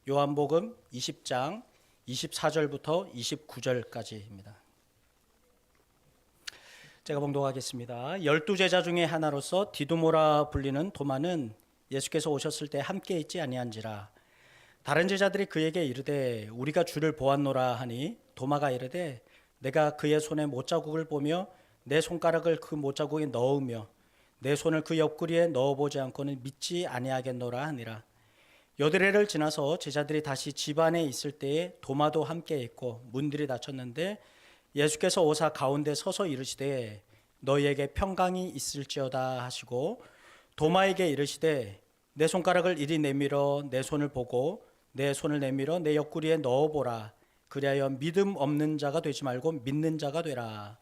요한복음 20장 24절부터 29절까지입니다. 제가 봉독하겠습니다. 12제자 중에 하나로서 디두모라 불리는 도마는 예수께서 오셨을 때 함께 있지 아니한지라. 다른 제자들이 그에게 이르되 우리가 주를 보았노라 하니 도마가 이르되 내가 그의 손에 못자국을 보며 내 손가락을 그 못자국에 넣으며 내 손을 그 옆구리에 넣어보지 않고는 믿지 아니하겠노라 하니라. 여드레를 지나서 제자들이 다시 집 안에 있을 때에 도마도 함께 있고 문들이 닫혔는데 예수께서 오사 가운데 서서 이르시되 너희에게 평강이 있을지어다 하시고 도마에게 이르시되 내 손가락을 이리 내밀어 내 손을 보고 내 손을 내밀어 내 옆구리에 넣어보라. 그리하여 믿음 없는 자가 되지 말고 믿는 자가 되라.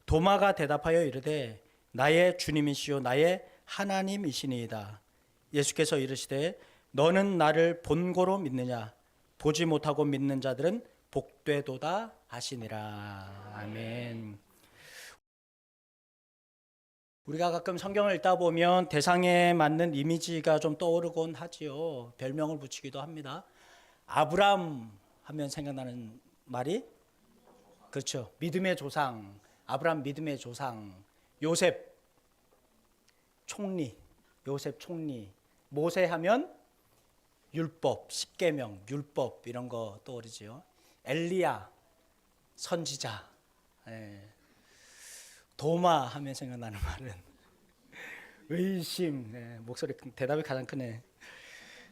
도마가 대답하여 이르되 나의 주님이시요 나의 하나님이시니이다. 예수께서 이르시되 너는 나를 본고로 믿느냐? 보지 못하고 믿는 자들은 복되도다 하시니라. 아멘. 우리가 가끔 성경을 읽다 보면 대상에 맞는 이미지가 좀 떠오르곤 하지요. 별명을 붙이기도 합니다. 아브람 하면 생각나는 말이 그렇죠. 믿음의 조상. 아브람 믿음의 조상. 요셉 총리. 요셉 총리. 모세 하면 율법, 십계명, 율법 이런 거 떠오르지요. 엘리야 선지자. 도마 하면 생각나는 말은 의심. 목소리 대답이 가장 크네.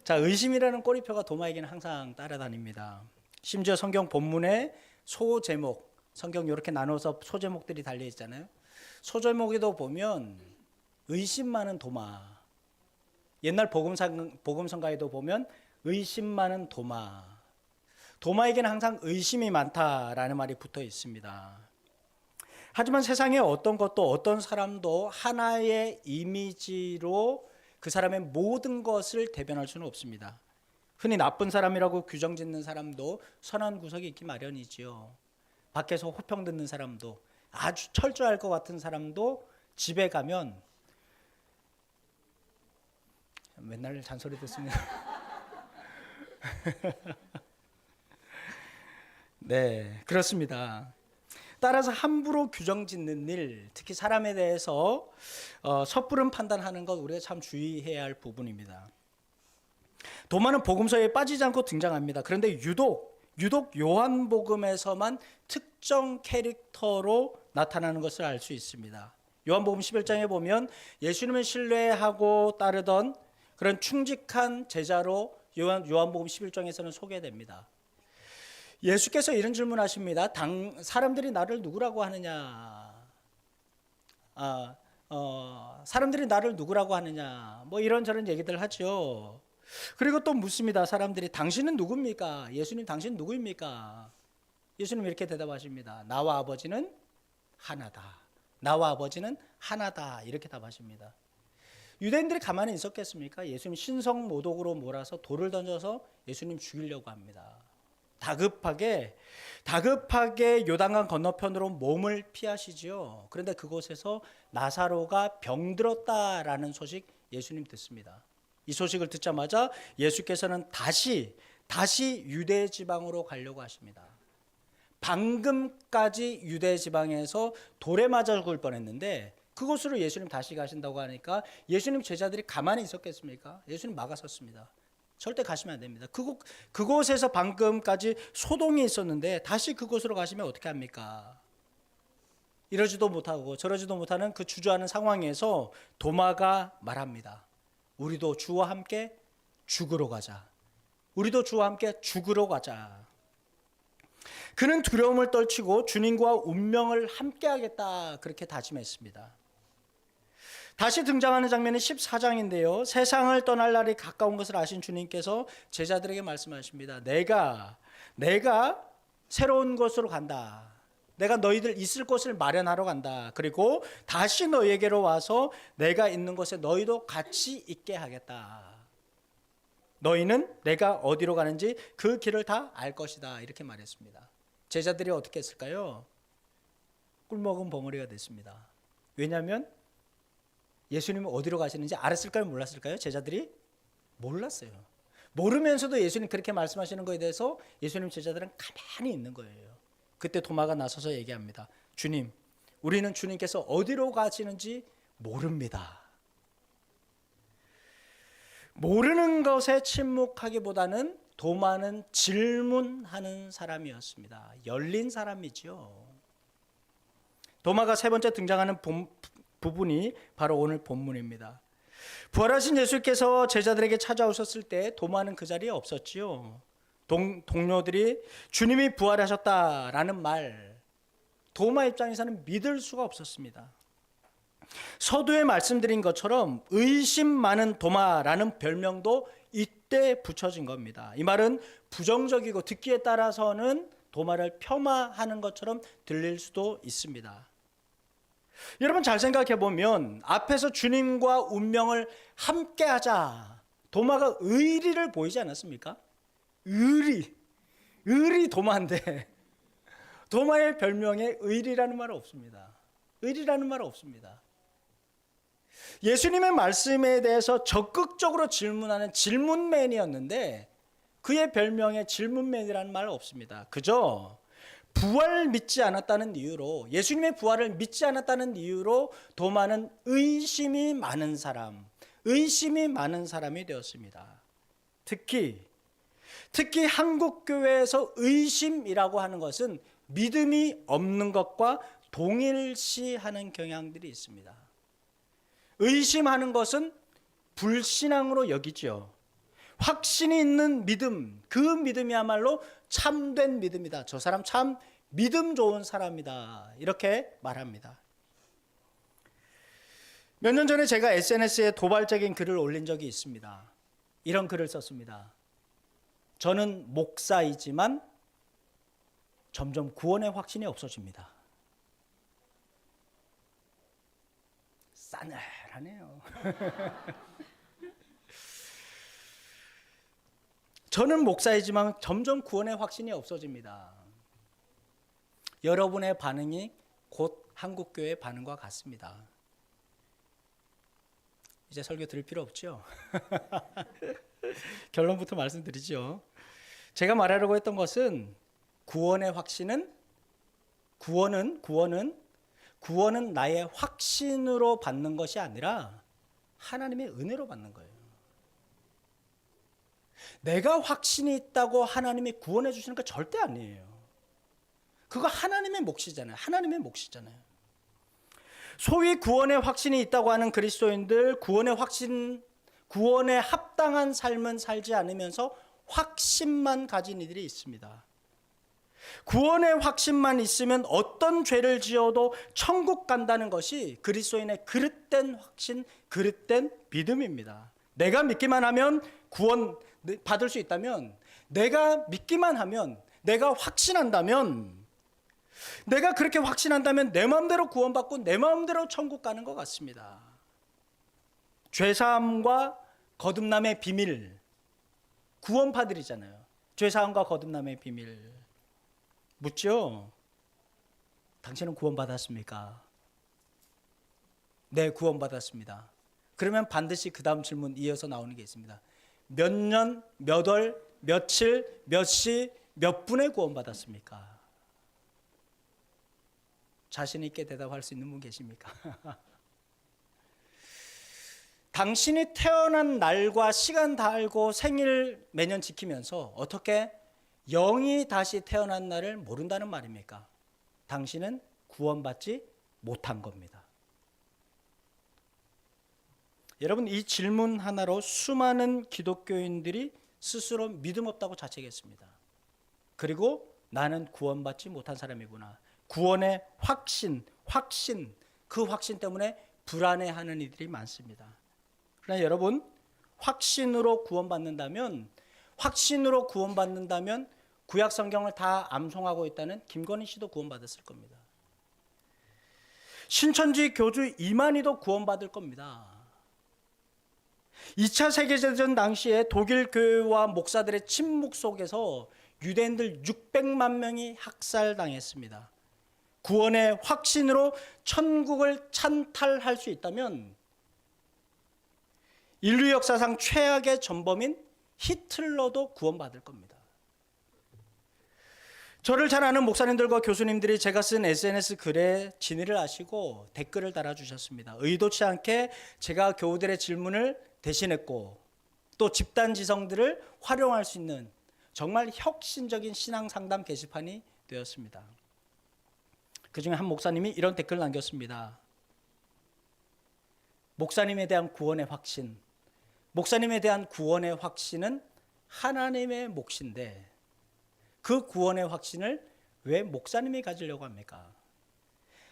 자, 의심이라는 꼬리표가 도마에게는 항상 따라다닙니다. 심지어 성경 본문에 소제목, 성경 이렇게 나눠서 소제목들이 달려 있잖아요. 소제목에도 보면 의심 많은 도마. 옛날 복음성가에도 보면 의심 많은 도마. 도마에게는 항상 의심이 많다라는 말이 붙어 있습니다. 하지만 세상에 어떤 것도 어떤 사람도 하나의 이미지로 그 사람의 모든 것을 대변할 수는 없습니다. 흔히 나쁜 사람이라고 규정 짓는 사람도 선한 구석이 있기 마련이지요. 밖에서 호평 듣는 사람도, 아주 철저할 것 같은 사람도 집에 가면 맨날 잔소리 듣습니다. 네, 그렇습니다. 따라서 함부로 규정 짓는 일, 특히 사람에 대해서 섣부른 판단하는 것 우리가 참 주의해야 할 부분입니다. 도마는 복음서에 빠지지 않고 등장합니다. 그런데 유독 요한복음에서만 특정 캐릭터로 나타나는 것을 알 수 있습니다. 요한복음 11장에 보면 예수님을 신뢰하고 따르던 그런 충직한 제자로 요한복음 11장에서는 소개됩니다. 예수께서 이런 질문하십니다. 사람들이 나를 누구라고 하느냐? 사람들이 나를 누구라고 하느냐? 뭐 이런저런 얘기들 하죠. 그리고 또 묻습니다. 사람들이 당신은 누굽니까? 예수님 당신 누구입니까? 예수님 이렇게 대답하십니다. 나와 아버지는 하나다. 나와 아버지는 하나다. 이렇게 답하십니다. 유대인들이 가만히 있었겠습니까? 예수님 신성모독으로 몰아서 돌을 던져서 예수님 죽이려고 합니다. 다급하게 요단강 건너편으로 몸을 피하시지요. 그런데 그곳에서 나사로가 병들었다라는 소식 예수님 듣습니다. 이 소식을 듣자마자 예수께서는 다시 유대 지방으로 가려고 하십니다. 방금까지 유대 지방에서 돌에 맞아 죽을 뻔했는데 그곳으로 예수님 다시 가신다고 하니까 예수님 제자들이 가만히 있었겠습니까? 예수님 막아섰습니다. 절대 가시면 안 됩니다. 그곳에서 방금까지 소동이 있었는데 다시 그곳으로 가시면 어떻게 합니까? 이러지도 못하고 저러지도 못하는 그 주저하는 상황에서 도마가 말합니다. 우리도 주와 함께 죽으러 가자. 우리도 주와 함께 죽으러 가자. 그는 두려움을 떨치고 주님과 운명을 함께하겠다 그렇게 다짐했습니다. 다시 등장하는 장면이 14장인데요. 세상을 떠날 날이 가까운 것을 아신 주님께서 제자들에게 말씀하십니다. 내가 새로운 곳으로 간다. 내가 너희들 있을 곳을 마련하러 간다. 그리고 다시 너희에게로 와서 내가 있는 곳에 너희도 같이 있게 하겠다. 너희는 내가 어디로 가는지 그 길을 다 알 것이다. 이렇게 말했습니다. 제자들이 어떻게 했을까요? 꿀먹은 벙어리가 됐습니다. 왜냐하면 예수님은 어디로 가시는지 알았을까요? 몰랐을까요? 제자들이 몰랐어요. 모르면서도 예수님 그렇게 말씀하시는 거에 대해서 예수님 제자들은 가만히 있는 거예요. 그때 도마가 나서서 얘기합니다. 주님, 우리는 주님께서 어디로 가시는지 모릅니다. 모르는 것에 침묵하기보다는 도마는 질문하는 사람이었습니다. 열린 사람이죠. 도마가 세 번째 등장하는 부분이 바로 오늘 본문입니다. 부활하신 예수께서 제자들에게 찾아오셨을 때 도마는 그 자리에 없었지요. 동료들이 주님이 부활하셨다라는 말, 도마 입장에서는 믿을 수가 없었습니다. 서두에 말씀드린 것처럼 의심 많은 도마라는 별명도 이때 붙여진 겁니다. 이 말은 부정적이고 듣기에 따라서는 도마를 폄하하는 것처럼 들릴 수도 있습니다. 여러분 잘 생각해 보면 앞에서 주님과 운명을 함께 하자. 도마가 의리를 보이지 않았습니까? 의리 도마인데 도마의 별명에 의리라는 말은 없습니다. 의리라는 말은 없습니다. 예수님의 말씀에 대해서 적극적으로 질문하는 질문맨이었는데 그의 별명에 질문맨이라는 말은 없습니다. 그저 부활을 믿지 않았다는 이유로, 예수님의 부활을 믿지 않았다는 이유로 도마는 의심이 많은 사람이 되었습니다. 특히 한국교회에서 의심이라고 하는 것은 믿음이 없는 것과 동일시하는 경향들이 있습니다. 의심하는 것은 불신앙으로 여기죠. 확신이 있는 믿음, 그 믿음이야말로 참된 믿음이다. 저 사람 참 믿음 좋은 사람이다. 이렇게 말합니다. 몇 년 전에 제가 SNS에 도발적인 글을 올린 적이 있습니다. 이런 글을 썼습니다. 저는 목사이지만 점점 구원의 확신이 없어집니다. 싸늘하네요. 저는 목사이지만 점점 구원의 확신이 없어집니다. 여러분의 반응이 곧 한국교회의 반응과 같습니다. 이제 설교 들을 필요 없죠? 결론부터 말씀드리죠. 제가 말하려고 했던 것은 구원의 확신은 구원은 나의 확신으로 받는 것이 아니라 하나님의 은혜로 받는 거예요. 내가 확신이 있다고 하나님이 구원해 주시는 거 절대 아니에요. 그거 하나님의 몫이잖아요. 소위 구원의 확신이 있다고 하는 그리스도인들, 구원에 합당한 삶은 살지 않으면서 확신만 가진 이들이 있습니다. 구원의 확신만 있으면 어떤 죄를 지어도 천국 간다는 것이 그리스도인의 그릇된 확신, 그릇된 믿음입니다. 내가 믿기만 하면 구원 받을 수 있다면, 내가 믿기만 하면, 내가 확신한다면, 내가 그렇게 확신한다면 내 마음대로 구원받고 내 마음대로 천국 가는 것 같습니다. 죄사함과 거듭남의 비밀, 구원파들이잖아요. 죄사함과 거듭남의 비밀 묻죠. 당신은 구원받았습니까? 네, 구원받았습니다. 그러면 반드시 그 다음 질문 이어서 나오는 게 있습니다. 몇 년, 몇 월, 며칠, 몇 시, 몇 분에 구원받았습니까? 자신 있게 대답할 수 있는 분 계십니까? 당신이 태어난 날과 시간 다 알고 생일 매년 지키면서 어떻게 영이 다시 태어난 날을 모른다는 말입니까? 당신은 구원받지 못한 겁니다. 여러분, 이 질문 하나로 수많은 기독교인들이 스스로 믿음 없다고 자책했습니다. 그리고 나는 구원받지 못한 사람이구나. 구원의 확신, 그 확신 때문에 불안해하는 이들이 많습니다. 그러나 여러분, 확신으로 구원받는다면 구약 성경을 다 암송하고 있다는 김건희 씨도 구원받았을 겁니다. 신천지 교주 이만희도 구원받을 겁니다. 2차 세계대전 당시에 독일 교회와 목사들의 침묵 속에서 유대인들 600만 명이 학살당했습니다. 구원의 확신으로 천국을 찬탈할 수 있다면 인류 역사상 최악의 전범인 히틀러도 구원받을 겁니다. 저를 잘 아는 목사님들과 교수님들이 제가 쓴 SNS 글에 진위를 아시고 댓글을 달아주셨습니다. 의도치 않게 제가 교우들의 질문을 대신했고 또 집단 지성들을 활용할 수 있는 정말 혁신적인 신앙 상담 게시판이 되었습니다. 그중에 한 목사님이 이런 댓글을 남겼습니다. 목사님에 대한 구원의 확신, 목사님에 대한 구원의 확신은 하나님의 몫인데 그 구원의 확신을 왜 목사님이 가지려고 합니까?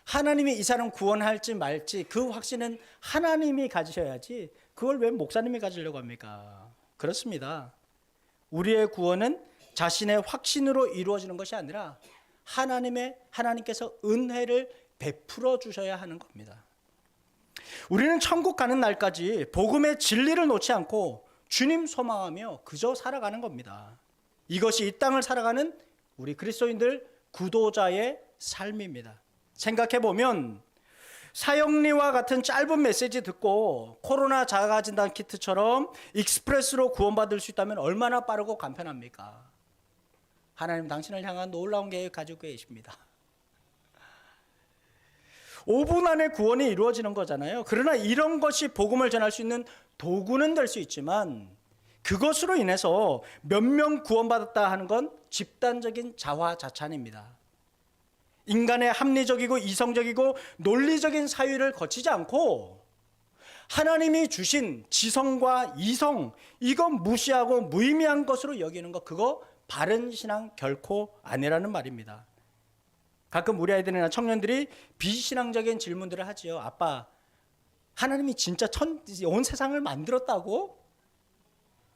하나님이 이 사람 구원할지 말지 그 확신은 하나님이 가지셔야지 그걸 왜 목사님이 가지려고 합니까? 그렇습니다. 우리의 구원은 자신의 확신으로 이루어지는 것이 아니라 하나님께서 은혜를 베풀어 주셔야 하는 겁니다. 우리는 천국 가는 날까지 복음의 진리를 놓지 않고 주님 소망하며 그저 살아가는 겁니다. 이것이 이 땅을 살아가는 우리 그리스도인들 구도자의 삶입니다. 생각해보면 사형리와 같은 짧은 메시지 듣고 코로나 자가진단 키트처럼 익스프레스로 구원받을 수 있다면 얼마나 빠르고 간편합니까? 하나님 당신을 향한 놀라운 계획 가지고 계십니다. 5분 안에 구원이 이루어지는 거잖아요. 그러나 이런 것이 복음을 전할 수 있는 도구는 될 수 있지만 그것으로 인해서 몇 명 구원받았다 하는 건 집단적인 자화자찬입니다. 인간의 합리적이고 이성적이고 논리적인 사유를 거치지 않고 하나님이 주신 지성과 이성 이건 무시하고 무의미한 것으로 여기는 것 그거 바른 신앙 결코 아니라는 말입니다. 가끔 우리 아이들이나 청년들이 비신앙적인 질문들을 하지요. 아빠, 하나님이 진짜 온 세상을 만들었다고?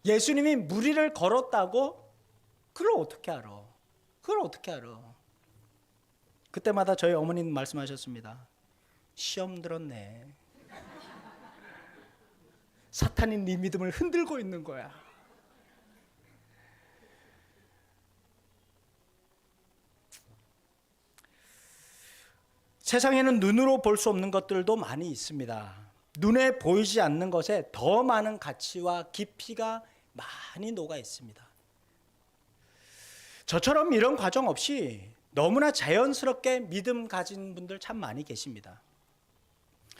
예수님이 무리를 걸었다고? 그걸 어떻게 알아? 그걸 어떻게 알아? 그때마다 저희 어머니는 말씀하셨습니다. 시험 들었네. 사탄이 네 믿음을 흔들고 있는 거야. 세상에는 눈으로 볼 수 없는 것들도 많이 있습니다. 눈에 보이지 않는 것에 더 많은 가치와 깊이가 많이 녹아 있습니다. 저처럼 이런 과정 없이 너무나 자연스럽게 믿음 가진 분들 참 많이 계십니다.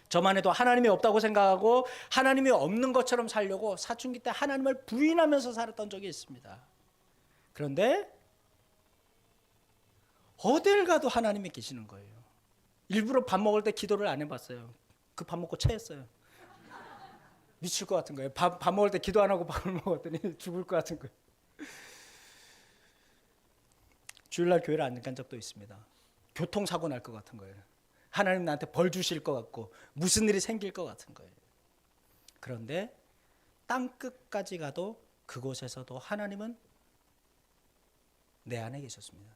저만 해도 하나님이 없다고 생각하고 하나님이 없는 것처럼 살려고 사춘기 때 하나님을 부인하면서 살았던 적이 있습니다. 그런데 어딜 가도 하나님이 계시는 거예요. 일부러 밥 먹을 때 기도를 안 해봤어요. 그 밥 먹고 체했어요. 미칠 것 같은 거예요. 밥 먹을 때 기도 안 하고 밥을 먹었더니 죽을 것 같은 거예요. 주일날 교회를 안 간 적도 있습니다. 교통사고 날 것 같은 거예요. 하나님 나한테 벌 주실 것 같고 무슨 일이 생길 것 같은 거예요. 그런데 땅끝까지 가도 그곳에서도 하나님은 내 안에 계셨습니다.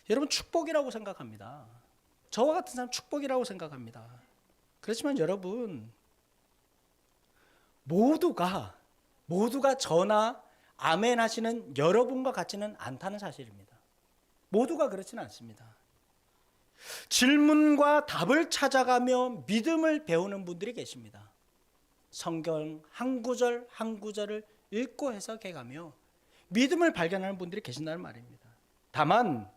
여러분 축복이라고 생각합니다. 저와 같은 사람 축복이라고 생각합니다. 그렇지만 여러분 모두가 저나 아멘 하시는 여러분과 같지는 않다는 사실입니다. 모두가 그렇지는 않습니다. 질문과 답을 찾아가며 믿음을 배우는 분들이 계십니다. 성경 한 구절 한 구절을 읽고 해석해가며 믿음을 발견하는 분들이 계신다는 말입니다. 다만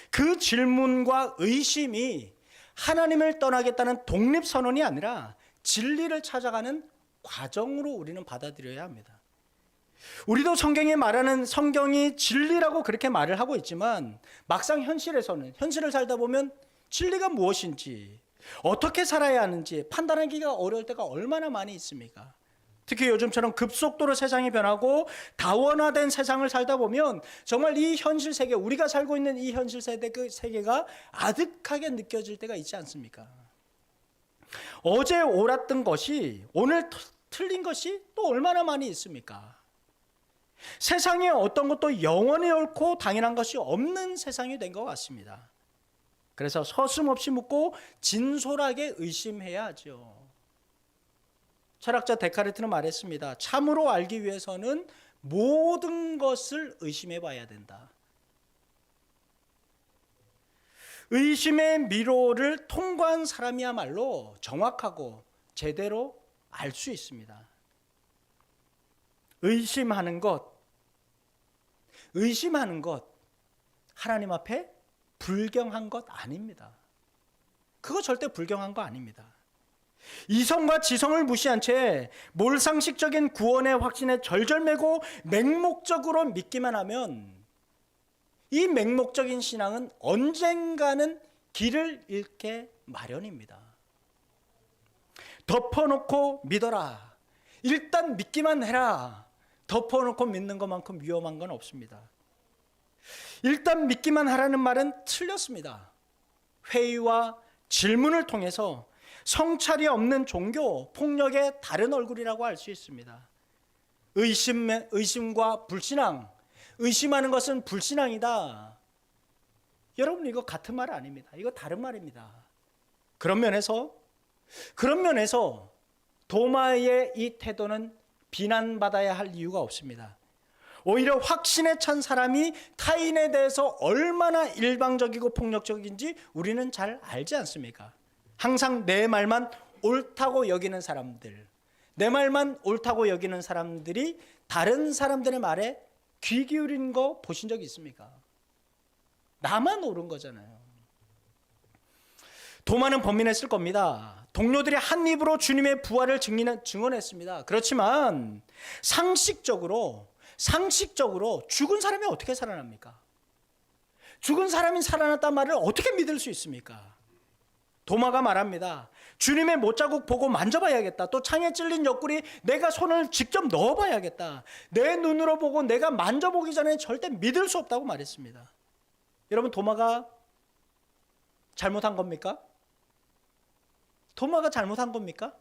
그 질문과 의심이 하나님을 떠나겠다는 독립선언이 아니라 진리를 찾아가는 과정으로 우리는 받아들여야 합니다. 우리도 성경에 말하는 성경이 진리라고 그렇게 말을 하고 있지만 막상 현실을 살다 보면 진리가 무엇인지 어떻게 살아야 하는지 판단하기가 어려울 때가 얼마나 많이 있습니까? 특히 요즘처럼 급속도로 세상이 변하고 다원화된 세상을 살다 보면 정말 이 현실 세계, 우리가 살고 있는 이 현실 세대 그 세계가 아득하게 느껴질 때가 있지 않습니까? 어제 옳았던 것이 오늘 틀린 것이 또 얼마나 많이 있습니까? 세상에 어떤 것도 영원히 옳고 당연한 것이 없는 세상이 된 것 같습니다. 그래서 서슴없이 묻고 진솔하게 의심해야 하죠. 철학자 데카르트는 말했습니다. 참으로 알기 위해서는 모든 것을 의심해 봐야 된다. 의심의 미로를 통과한 사람이야말로 정확하고 제대로 알 수 있습니다. 의심하는 것 하나님 앞에 불경한 것 아닙니다. 그거 절대 불경한 거 아닙니다. 이성과 지성을 무시한 채 몰상식적인 구원의 확신에 절절매고 맹목적으로 믿기만 하면 이 맹목적인 신앙은 언젠가는 길을 잃게 마련입니다. 덮어놓고 믿어라. 일단 믿기만 해라. 덮어놓고 믿는 것만큼 위험한 건 없습니다. 일단 믿기만 하라는 말은 틀렸습니다. 회의와 질문을 통해서 성찰이 없는 종교, 폭력의 다른 얼굴이라고 할 수 있습니다. 의심과 불신앙, 의심하는 것은 불신앙이다. 여러분, 이거 같은 말 아닙니다. 이거 다른 말입니다. 그런 면에서 도마의 이 태도는 비난받아야 할 이유가 없습니다. 오히려 확신에 찬 사람이 타인에 대해서 얼마나 일방적이고 폭력적인지 우리는 잘 알지 않습니까? 항상 내 말만 옳다고 여기는 사람들, 내 말만 옳다고 여기는 사람들이 다른 사람들의 말에 귀 기울인 거 보신 적 있습니까? 나만 옳은 거잖아요. 도마는 번민했을 겁니다. 동료들이 한 입으로 주님의 부활을 증언했습니다. 그렇지만 상식적으로 죽은 사람이 어떻게 살아납니까? 죽은 사람이 살아났단 말을 어떻게 믿을 수 있습니까? 도마가 말합니다. 주님의 못자국 보고 만져봐야겠다. 또 창에 찔린 옆구리 내가 손을 직접 넣어봐야겠다. 내 눈으로 보고 내가 만져보기 전에 절대 믿을 수 없다고 말했습니다. 여러분, 도마가 잘못한 겁니까? 도마가 잘못한 겁니까?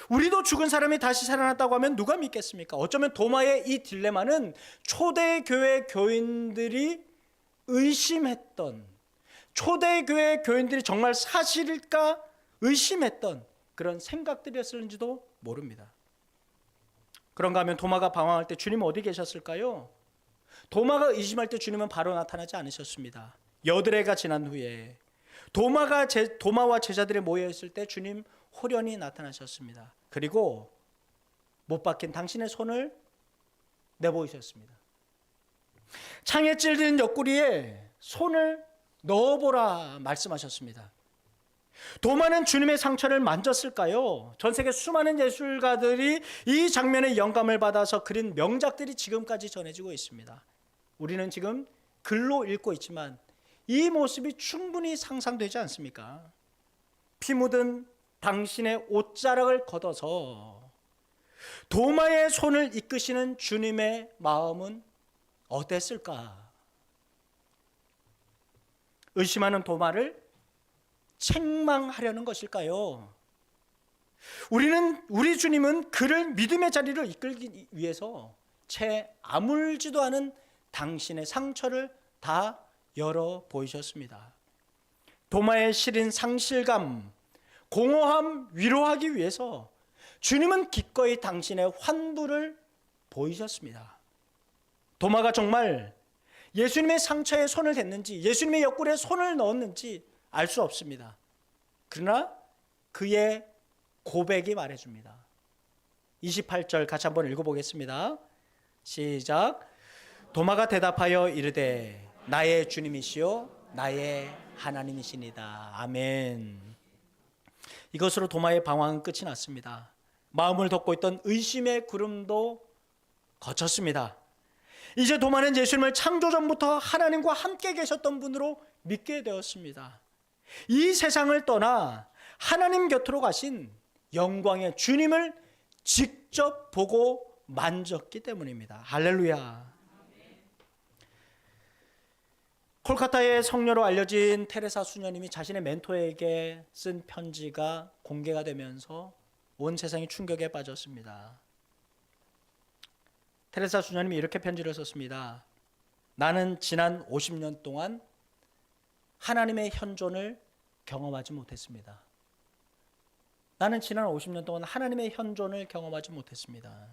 우리도 죽은 사람이 다시 살아났다고 하면 누가 믿겠습니까? 어쩌면 도마의 이 딜레마는 초대교회 교인들이 의심했던, 초대교회 교인들이 정말 사실일까 의심했던 그런 생각들이었을지도 모릅니다. 그런가 하면 도마가 방황할 때 주님은 어디 계셨을까요? 도마가 의심할 때 주님은 바로 나타나지 않으셨습니다. 여드레가 지난 후에 도마와 제자들이 모여있을 때 주님 호련히 나타나셨습니다. 그리고 못 박힌 당신의 손을 내보이셨습니다. 창에 찔린 옆구리에 손을 넣어보라 말씀하셨습니다. 도마는 주님의 상처를 만졌을까요? 전 세계 수많은 예술가들이 이 장면에 영감을 받아서 그린 명작들이 지금까지 전해지고 있습니다. 우리는 지금 글로 읽고 있지만 이 모습이 충분히 상상되지 않습니까? 피 묻은 당신의 옷자락을 걷어서 도마의 손을 이끄시는 주님의 마음은 어땠을까? 의심하는 도마를 책망하려는 것일까요? 우리 주님은 그를 믿음의 자리로 이끌기 위해서 채 아물지도 않은 당신의 상처를 다 열어 보이셨습니다. 도마의 시린 상실감, 공허함 위로하기 위해서 주님은 기꺼이 당신의 환부를 보이셨습니다. 도마가 정말 예수님의 상처에 손을 댔는지 예수님의 옆구리에 손을 넣었는지 알 수 없습니다. 그러나 그의 고백이 말해줍니다. 28절 같이 한번 읽어보겠습니다. 시작. 도마가 대답하여 이르되 나의 주님이시요 나의 하나님이시니다. 아멘. 이것으로 도마의 방황은 끝이 났습니다. 마음을 덮고 있던 의심의 구름도 거쳤습니다. 이제 도마는 예수님을 창조전부터 하나님과 함께 계셨던 분으로 믿게 되었습니다. 이 세상을 떠나 하나님 곁으로 가신 영광의 주님을 직접 보고 만졌기 때문입니다. 할렐루야. 콜카타의 성녀로 알려진 테레사 수녀님이 자신의 멘토에게 쓴 편지가 공개가 되면서 온 세상이 충격에 빠졌습니다. 테레사 수녀님이 이렇게 편지를 썼습니다. 나는 지난 50년 동안 하나님의 현존을 경험하지 못했습니다. 나는 지난 50년 동안 하나님의 현존을 경험하지 못했습니다.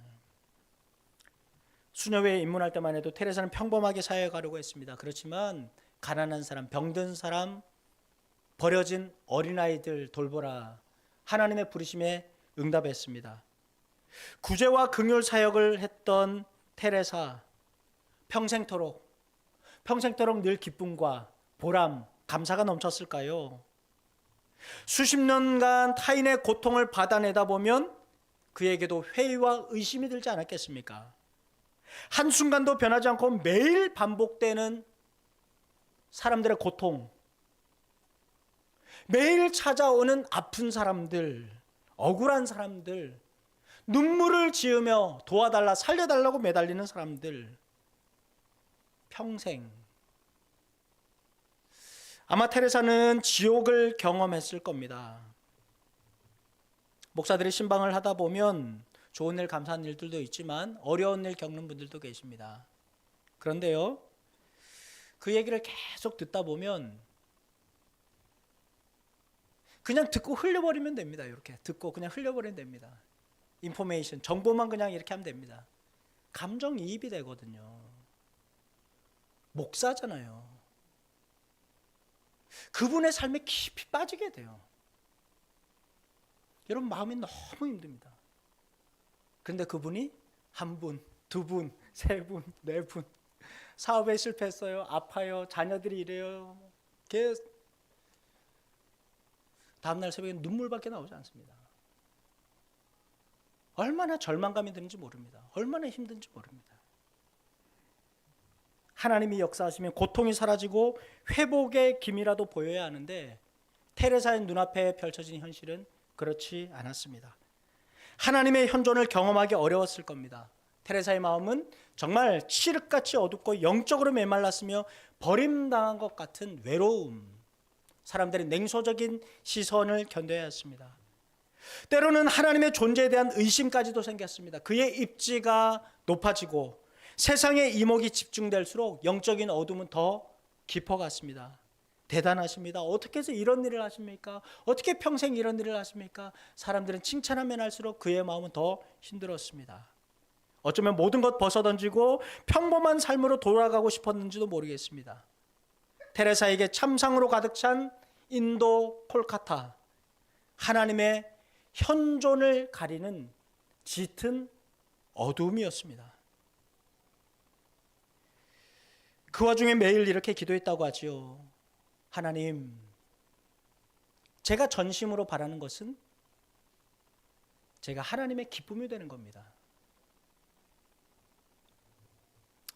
수녀회에 입문할 때만 해도 테레사는 평범하게 사역하려고 했습니다. 그렇지만 가난한 사람, 병든 사람, 버려진 어린아이들 돌보라 하나님의 부르심에 응답했습니다. 구제와 긍휼 사역을 했던 테레사, 평생토록 늘 기쁨과 보람, 감사가 넘쳤을까요? 수십 년간 타인의 고통을 받아내다 보면 그에게도 회의와 의심이 들지 않았겠습니까? 한순간도 변하지 않고 매일 반복되는 사람들의 고통, 매일 찾아오는 아픈 사람들, 억울한 사람들, 눈물을 지으며 도와달라, 살려달라고 매달리는 사람들, 평생. 아마 테레사는 지옥을 경험했을 겁니다. 목사들이 신방을 하다 보면 좋은 일, 감사한 일들도 있지만 어려운 일 겪는 분들도 계십니다. 그런데요, 그 얘기를 계속 듣다 보면 그냥 듣고 흘려버리면 됩니다. 이렇게 듣고 그냥 흘려버리면 됩니다. 인포메이션, 정보만 그냥 이렇게 하면 됩니다. 감정이입이 되거든요. 목사잖아요. 그분의 삶에 깊이 빠지게 돼요. 여러분, 마음이 너무 힘듭니다. 그런데 그분이 한 분, 두 분, 세 분, 네 분, 사업에 실패했어요, 아파요, 자녀들이 이래요, 다음날 새벽에 눈물밖에 나오지 않습니다. 얼마나 절망감이 드는지 모릅니다. 얼마나 힘든지 모릅니다. 하나님이 역사하시면 고통이 사라지고 회복의 기미라도 보여야 하는데 테레사의 눈앞에 펼쳐진 현실은 그렇지 않았습니다. 하나님의 현존을 경험하기 어려웠을 겁니다. 테레사의 마음은 정말 칠흑같이 어둡고 영적으로 메말랐으며 버림당한 것 같은 외로움, 사람들의 냉소적인 시선을 견뎌야 했습니다. 때로는 하나님의 존재에 대한 의심까지도 생겼습니다. 그의 입지가 높아지고 세상의 이목이 집중될수록 영적인 어둠은 더 깊어갔습니다. 대단하십니다. 어떻게 해서 이런 일을 하십니까? 어떻게 평생 이런 일을 하십니까? 사람들은 칭찬하면 할수록 그의 마음은 더 힘들었습니다. 어쩌면 모든 것 벗어던지고 평범한 삶으로 돌아가고 싶었는지도 모르겠습니다. 테레사에게 참상으로 가득 찬 인도 콜카타, 하나님의 현존을 가리는 짙은 어둠이었습니다. 그 와중에 매일 이렇게 기도했다고 하지요. 하나님, 제가 전심으로 바라는 것은 제가 하나님의 기쁨이 되는 겁니다.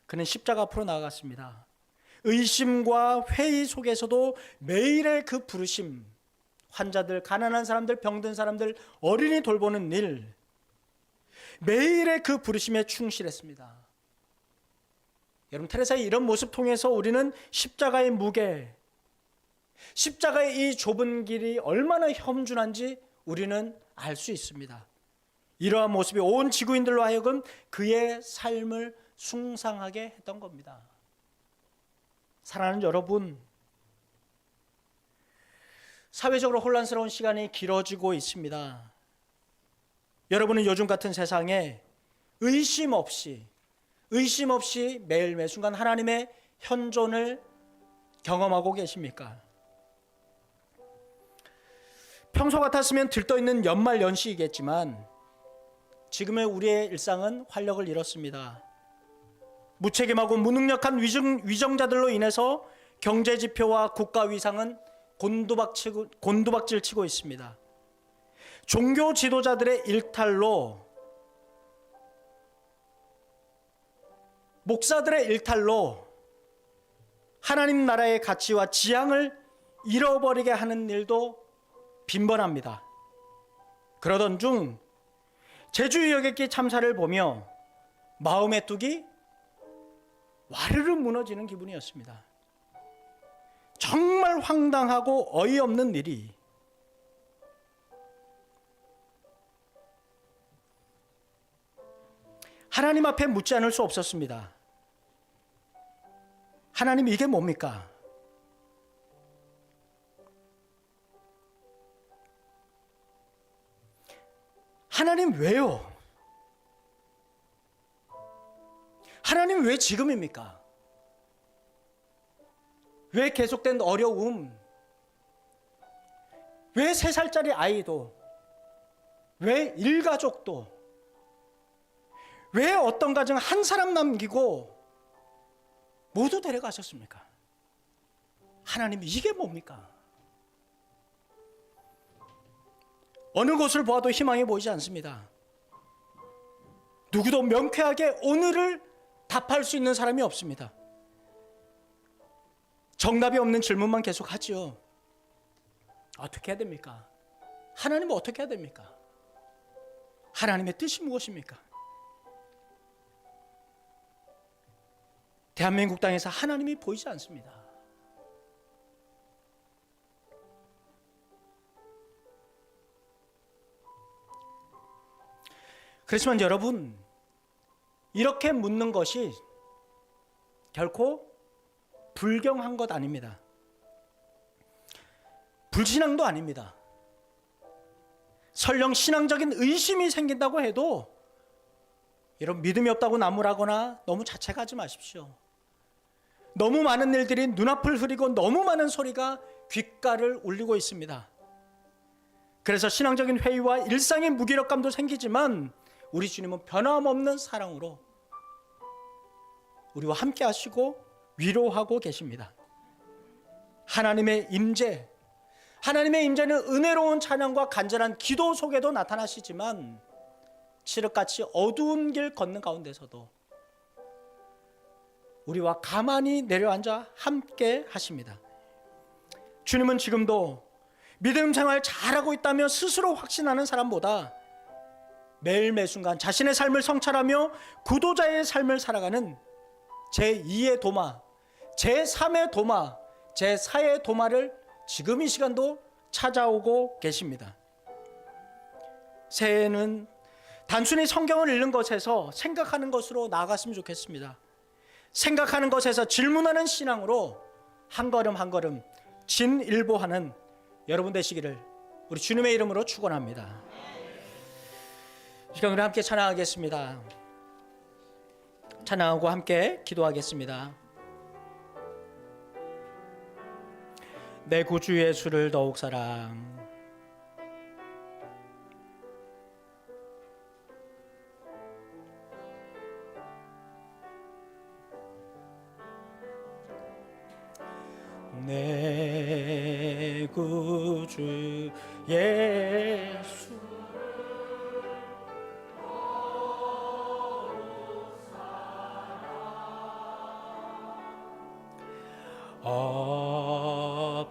그는 십자가 앞으로 나아갔습니다. 의심과 회의 속에서도 매일의 그 부르심, 환자들, 가난한 사람들, 병든 사람들, 어린이 돌보는 일, 매일의 그 부르심에 충실했습니다. 여러분, 테레사의 이런 모습 통해서 우리는 십자가의 무게, 십자가의 이 좁은 길이 얼마나 험준한지 우리는 알 수 있습니다. 이러한 모습이 온 지구인들로 하여금 그의 삶을 숭상하게 했던 겁니다. 사랑하는 여러분, 사회적으로 혼란스러운 시간이 길어지고 있습니다. 여러분은 요즘 같은 세상에 의심 없이 매일 매 순간 하나님의 현존을 경험하고 계십니까? 평소 같았으면 들떠있는 연말 연시이겠지만 지금의 우리의 일상은 활력을 잃었습니다. 무책임하고 무능력한 위정자들로 인해서 경제지표와 국가 위상은 곤두박질 치고 있습니다. 종교 지도자들의 일탈로, 목사들의 일탈로 하나님 나라의 가치와 지향을 잃어버리게 하는 일도 빈번합니다. 그러던 중 제주 여객기 참사를 보며 마음의 뚝이 와르르 무너지는 기분이었습니다. 정말 황당하고 어이없는 일이, 하나님 앞에 묻지 않을 수 없었습니다. 하나님, 이게 뭡니까? 하나님, 왜요? 하나님, 왜 지금입니까? 왜 계속된 어려움? 왜 3살짜리 아이도? 왜 일가족도? 왜 어떤 가정 한 사람 남기고 모두 데려가셨습니까? 하나님, 이게 뭡니까? 어느 곳을 보아도 희망이 보이지 않습니다. 누구도 명쾌하게 오늘을 답할 수 있는 사람이 없습니다. 정답이 없는 질문만 계속 하지요. 어떻게 해야 됩니까? 하나님은 어떻게 해야 됩니까? 하나님의 뜻이 무엇입니까? 대한민국 땅에서 하나님이 보이지 않습니다. 그렇지만 여러분, 이렇게 묻는 것이 결코 불경한 것 아닙니다. 불신앙도 아닙니다. 설령 신앙적인 의심이 생긴다고 해도 이런 믿음이 없다고 나무라거나 너무 자책하지 마십시오. 너무 많은 일들이 눈앞을 흐리고 너무 많은 소리가 귓가를 울리고 있습니다. 그래서 신앙적인 회의와 일상의 무기력감도 생기지만 우리 주님은 변함없는 사랑으로 우리와 함께 하시고 위로하고 계십니다. 하나님의 임재, 하나님의 임재는 은혜로운 찬양과 간절한 기도 속에도 나타나시지만 칠흑같이 어두운 길 걷는 가운데서도 우리와 가만히 내려앉아 함께 하십니다. 주님은 지금도 믿음 생활 잘하고 있다며 스스로 확신하는 사람보다 매일 매순간 자신의 삶을 성찰하며 구도자의 삶을 살아가는 제2의 도마, 제3의 도마, 제4의 도마를 지금 이 시간도 찾아오고 계십니다. 새해에는 단순히 성경을 읽는 것에서 생각하는 것으로 나아갔으면 좋겠습니다. 생각하는 것에서 질문하는 신앙으로 한 걸음 한 걸음 진일보하는 여러분 되시기를 우리 주님의 이름으로 축원합니다. 이 시간 우리 함께 찬양하겠습니다. 찬양하고 함께 기도하겠습니다. 내 구주 예수를 더욱 사랑, 내 구주 예수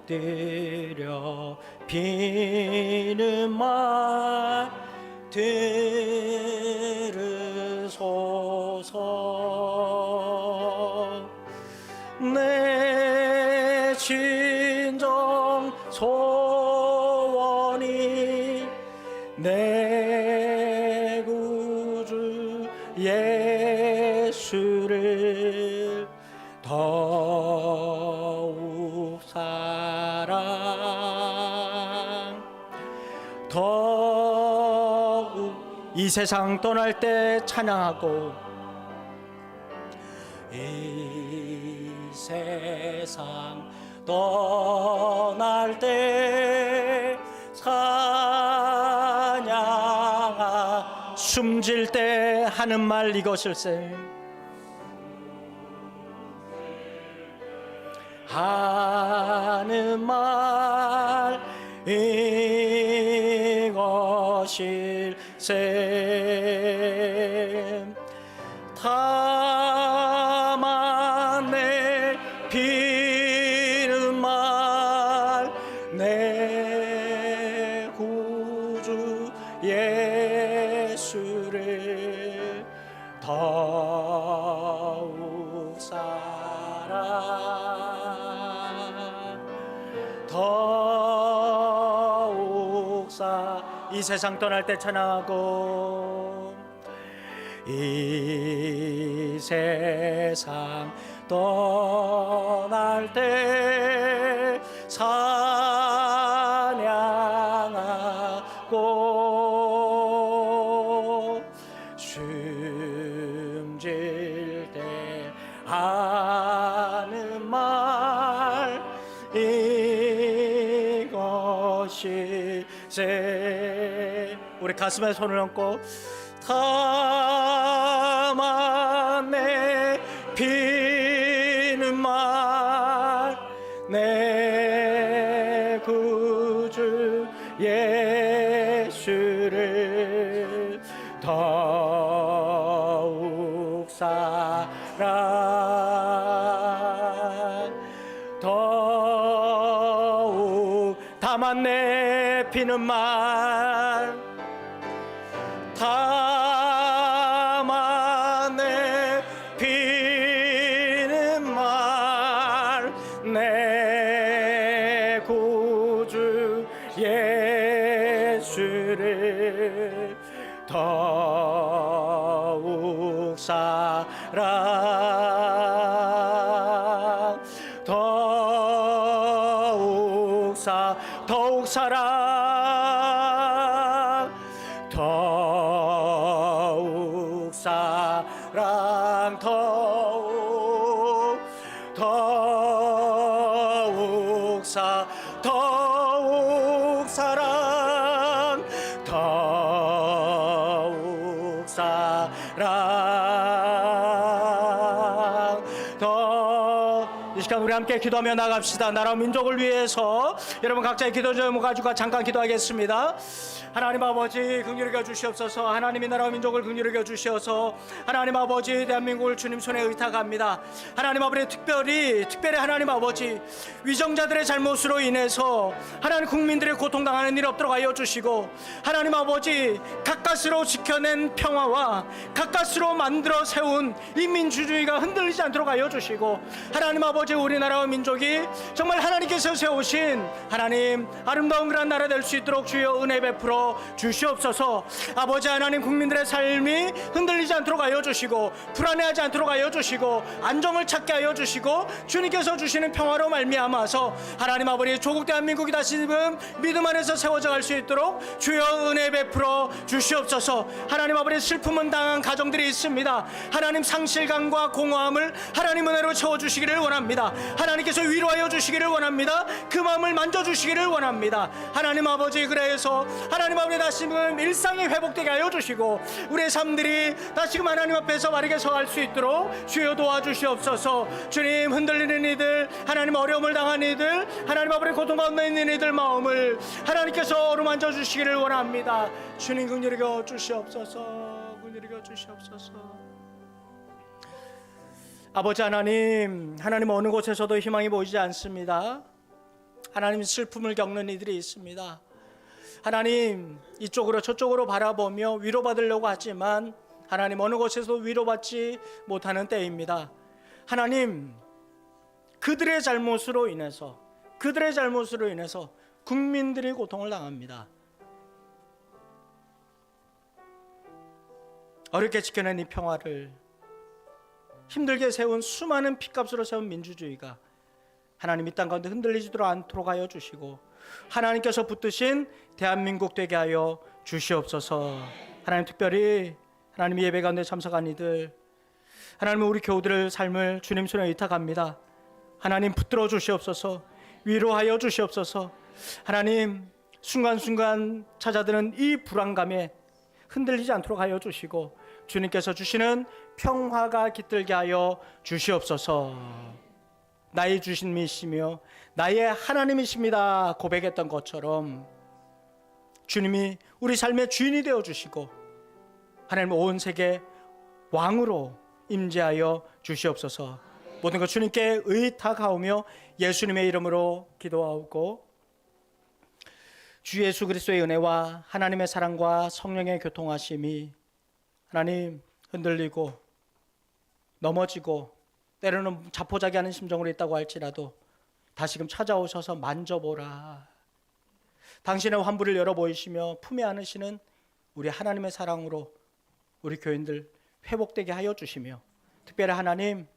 엎드려 비는 말 들으소서. 내 진정 소원이 내 구주 예수를 더욱 사랑, 더욱 이 세상 떠날 때 찬양하고, 이 세상 떠날 때 찬양하, 숨질 때 하는 말 이것일세. 하는 말 이것일세. 다만 내 비는 말 내 구주 예수를 더욱 사랑, 더욱 이 세상 떠날 때 찬양하고, 이 세상 떠날 때 찬양하고, 숨질 때 하는 말 이것일세. 우리 가슴에 손을 얹고 다만 내 피는 말 내 구주 예수를 더욱 더욱 다만 내 피는 말 다만 내 피는 말 내 구주 예수를 더욱 사랑 더욱 사랑 더욱 사랑 더욱 사랑 더욱 사랑 이 시간 우리 함께 기도하며 나갑시다. 나라 민족을 위해서 여러분 각자의 기도 제목 가지고 잠깐 기도하겠습니다. 하나님 아버지 긍휼히 여겨 주시옵소서. 하나님이 나라와 민족을 긍휼히 여겨 주시어서 하나님 아버지 대한민국을 주님 손에 의탁합니다. 하나님 아버지 특별히 하나님 아버지 위정자들의 잘못으로 인해서 하나님 국민들의 고통당하는 일 없도록 하여 주시고 하나님 아버지 가까스로 지켜낸 평화와 가까스로 만들어 세운 이 민주주의가 흔들리지 않도록 하여 주시고 하나님 아버지 우리나라와 민족이 정말 하나님께서 세우신 하나님 아름다운 그런 나라 될 수 있도록 주여 은혜 베풀어 주시옵소서. 아버지 하나님 국민들의 삶이 흔들리지 않도록 하여 주시고 불안해하지 않도록 하여 주시고 안정을 찾게 하여 주시고 주님께서 주시는 평화로 말미암아서 하나님 아버지 조국 대한민국이 다시 믿음 안에서 세워져 갈 수 있도록 주여 은혜 베풀어 주시옵소서. 하나님 아버지 슬픔은 당한 가정들이 있습니다. 하나님 상실감과 공허함을 하나님 은혜로 채워주시기를 원합니다. 하나님께서 위로하여 주시기를 원합니다. 그 마음을 만져주시기를 원합니다. 하나님 아버지 그래서 하나님 아버지 다시금 일상이 회복되게 하여 주시고 우리의 삶들이 다시금 하나님 앞에서 바르게 서갈 수 있도록 주여 도와주시옵소서. 주님 흔들리는 이들 하나님 어려움을 당한 이들 하나님 아버지 고통 가운데 있는 이들 마음을 하나님께서 어루만져 주시기를 원합니다. 주님 긍휼히 여겨 주시옵소서. 긍휼히 여겨 주시옵소서. 아버지 하나님 어느 곳에서도 희망이 보이지 않습니다. 하나님 슬픔을 겪는 이들이 있습니다. 하나님 이쪽으로 저쪽으로 바라보며 위로받으려고 하지만 하나님 어느 곳에서도 위로받지 못하는 때입니다. 하나님 그들의 잘못으로 인해서 국민들이 고통을 당합니다. 어렵게 지켜낸 이 평화를 힘들게 세운 수많은 핏값으로 세운 민주주의가 하나님 이 땅 가운데 흔들리지도 않도록 하여 주시고 하나님께서 붙드신 대한민국 되게 하여 주시옵소서. 하나님 특별히 하나님 예배 가운데 참석한 이들 하나님 우리 교우들의 삶을 주님 손에 의탁합니다. 하나님 붙들어 주시옵소서. 위로하여 주시옵소서. 하나님 순간순간 찾아드는 이 불안감에 흔들리지 않도록 하여 주시고 주님께서 주시는 평화가 깃들게 하여 주시옵소서. 나의 주님이시며 나의 하나님이십니다 고백했던 것처럼 주님이 우리 삶의 주인이 되어 주시고 하나님 온 세계 왕으로 임재하여 주시옵소서. 모든 것 주님께 의탁하오며 예수님의 이름으로 기도하고 주 예수 그리스도의 은혜와 하나님의 사랑과 성령의 교통하심이 하나님 흔들리고 넘어지고 때로는 자포자기하는 심정으로 있다고 할지라도 다시금 찾아오셔서 만져보라. 당신의 환부를 열어보이시며 품에 안으시는 우리 하나님의 사랑으로 우리 교인들 회복되게 하여 주시며 특별히 하나님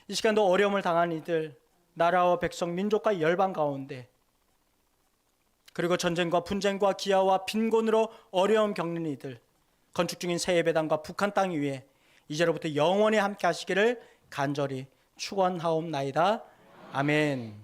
이 시간도 어려움을 당한 이들 나라와 백성 민족과 열방 가운데 그리고 전쟁과 분쟁과 기아와 빈곤으로 어려움 겪는 이들 건축 중인 새 예배당과 북한 땅 위에 이제로부터 영원히 함께 하시기를 간절히 축원하옵나이다. 아멘.